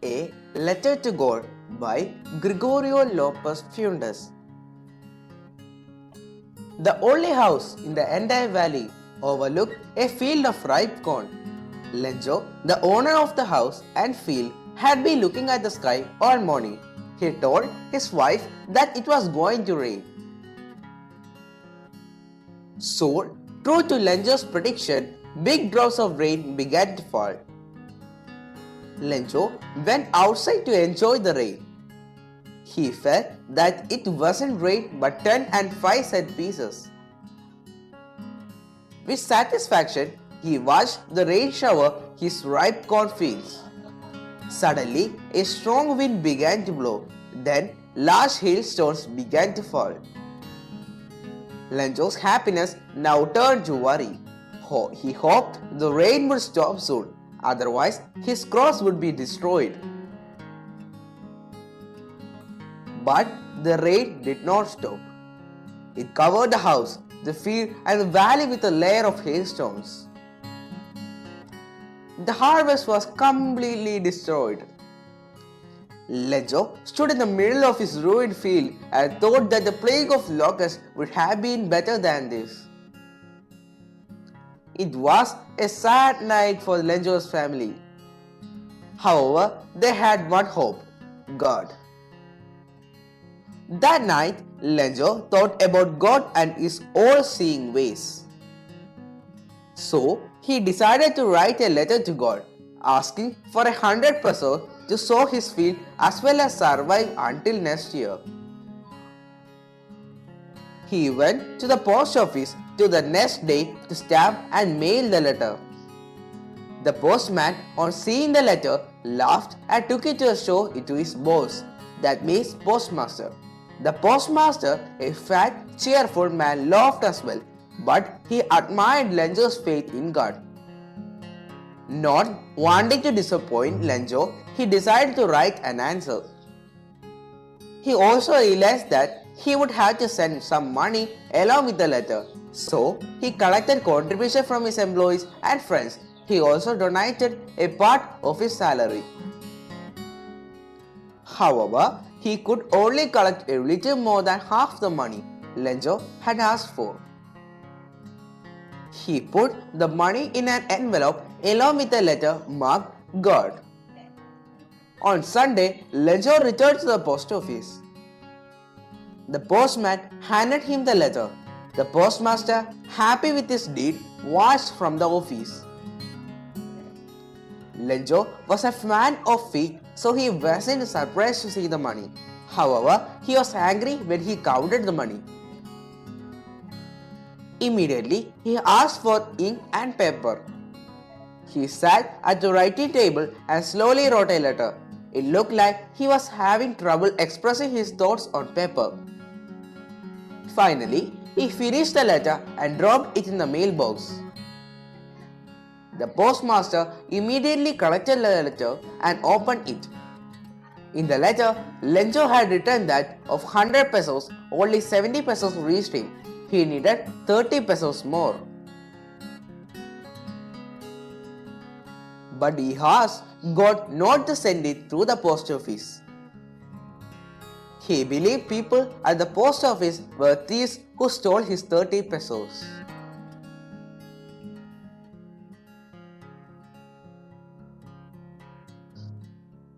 A Letter to God by Gregorio Lopez Fuentes. The only house in the entire valley overlooked a field of ripe corn. Lenjo, the owner of the house and field, had been looking at the sky all morning. He told his wife that it was going to rain. Soon, true to Lenjo's prediction, big drops of rain began to fall. Lenjo went outside to enjoy the rain. He felt that it wasn't rain but 10 and 5 cent pieces. With satisfaction, he watched the rain shower his ripe cornfields. Suddenly, a strong wind began to blow. Then, large hailstones began to fall. Lenjo's happiness now turned to worry. He hoped the rain would stop soon, otherwise his crops would be destroyed. But the rain did not stop. It covered the house, the field and the valley with a layer of hailstones. The harvest was completely destroyed. Lenjo stood in the middle of his ruined field and thought that the plague of locusts would have been better than this. It was a sad night for Lenjo's family. However, they had one hope: God. That night, Lenjo thought about God and his all-seeing ways. So, he decided to write a letter to God, asking for 100 pesos to sow his field as well as survive until next year. He went to the post office the next day to stamp and mail the letter. The postman, on seeing the letter, laughed and took it to show it to his boss, that means postmaster. The postmaster, a fat, cheerful man, laughed as well, but he admired Lenjo's faith in God. Not wanting to disappoint Lenjo, he decided to write an answer. He also realized that he would have to send some money along with the letter, so he collected contributions from his employees and friends. He also donated a part of his salary. However, he could only collect a little more than half the money Lenjo had asked for. He put the money in an envelope along with a letter marked God. On Sunday, Lenjo returned to the post office. The postman handed him the letter. The postmaster, happy with his deed, watched from the office. Lenjo was a man of faith, so he wasn't surprised to see the money. However, he was angry when he counted the money. Immediately, he asked for ink and paper. He sat at the writing table and slowly wrote a letter. It looked like he was having trouble expressing his thoughts on paper. Finally, he finished the letter and dropped it in the mailbox. The postmaster immediately collected the letter and opened it. In the letter, Lenjo had written that of 100 pesos, only 70 pesos reached him. He needed 30 pesos more. But he asked God not to send it through the post office. He believed people at the post office were thieves who stole his 30 pesos.